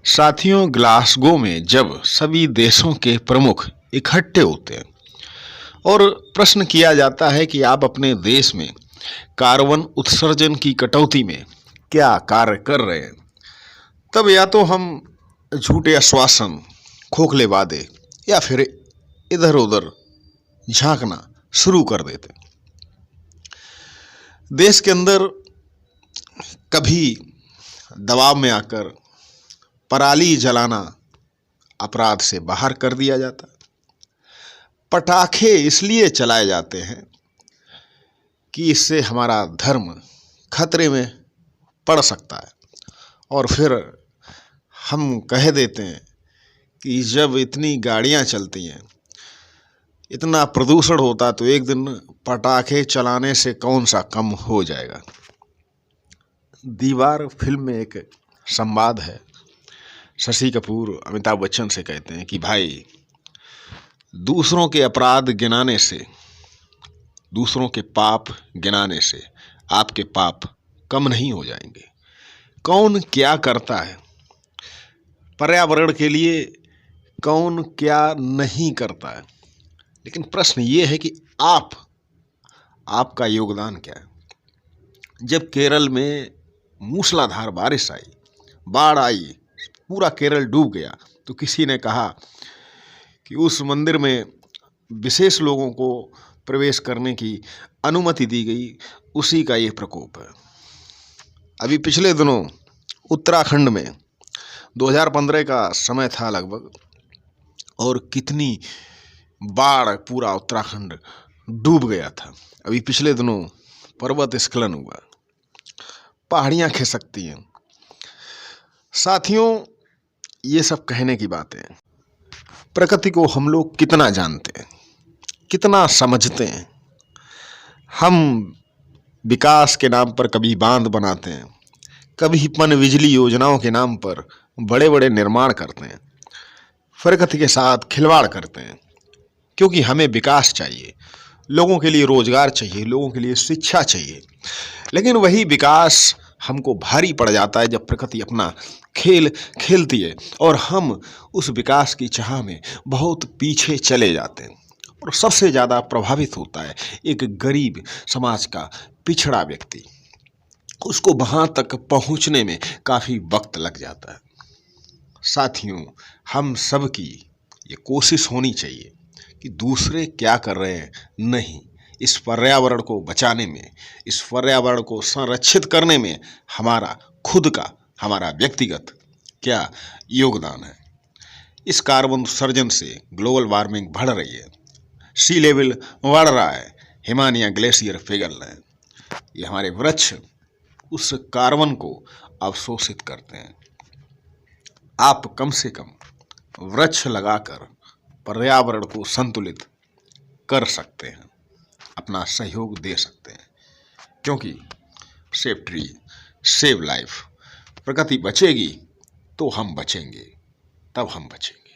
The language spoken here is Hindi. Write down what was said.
साथियों, ग्लासगो में जब सभी देशों के प्रमुख इकट्ठे होते हैं और प्रश्न किया जाता है कि आप अपने देश में कार्बन उत्सर्जन की कटौती में क्या कार्य कर रहे हैं, तब या तो हम झूठे आश्वासन, खोखले वादे या फिर इधर उधर झांकना शुरू कर देते हैं। देश के अंदर कभी दबाव में आकर पराली जलाना अपराध से बाहर कर दिया जाता है। पटाखे इसलिए चलाए जाते हैं कि इससे हमारा धर्म खतरे में पड़ सकता है, और फिर हम कह देते हैं कि जब इतनी गाड़ियां चलती हैं, इतना प्रदूषण होता, तो एक दिन पटाखे चलाने से कौन सा कम हो जाएगा। दीवार फिल्म में एक संवाद है। शशि कपूर अमिताभ बच्चन से कहते हैं कि भाई, दूसरों के अपराध गिनाने से, दूसरों के पाप गिनाने से आपके पाप कम नहीं हो जाएंगे। कौन क्या करता है पर्यावरण के लिए, कौन क्या नहीं करता है, लेकिन प्रश्न ये है कि आपका योगदान क्या है। जब केरल में मूसलाधार बारिश आई, बाढ़ आई, पूरा केरल डूब गया, तो किसी ने कहा कि उस मंदिर में विशेष लोगों को प्रवेश करने की अनुमति दी गई, उसी का ये प्रकोप है। अभी पिछले दिनों उत्तराखंड में 2015 का समय था लगभग, और कितनी बाढ़, पूरा उत्तराखंड डूब गया था। अभी पिछले दिनों पर्वत स्खलन हुआ, पहाड़ियाँ खिसकती हैं। साथियों, ये सब कहने की बातें हैं। प्रकृति को हम लोग कितना जानते हैं, कितना समझते हैं। हम विकास के नाम पर कभी बांध बनाते हैं, कभी पन बिजली योजनाओं के नाम पर बड़े बड़े निर्माण करते हैं, प्रकृति के साथ खिलवाड़ करते हैं, क्योंकि हमें विकास चाहिए, लोगों के लिए रोजगार चाहिए, लोगों के लिए शिक्षा चाहिए। लेकिन वही विकास हमको भारी पड़ जाता है जब प्रकृति अपना खेल खेलती है और हम उस विकास की चाह में बहुत पीछे चले जाते हैं। और सबसे ज़्यादा प्रभावित होता है एक गरीब समाज का पिछड़ा व्यक्ति। उसको वहाँ तक पहुँचने में काफ़ी वक्त लग जाता है। साथियों, हम सब की ये कोशिश होनी चाहिए कि दूसरे क्या कर रहे हैं, नहीं, इस पर्यावरण को बचाने में, इस पर्यावरण को संरक्षित करने में हमारा खुद का, हमारा व्यक्तिगत क्या योगदान है। इस कार्बन उत्सर्जन से ग्लोबल वार्मिंग बढ़ रही है, सी लेवल बढ़ रहा है, हिमालय ग्लेशियर पिघल रहे हैं। ये हमारे वृक्ष उस कार्बन को अवशोषित करते हैं। आप कम से कम वृक्ष लगाकर पर्यावरण को संतुलित कर सकते हैं, अपना सहयोग दे सकते हैं, क्योंकि सेव ट्री सेव लाइफ। प्रकृति बचेगी तो हम बचेंगे, तब हम बचेंगे।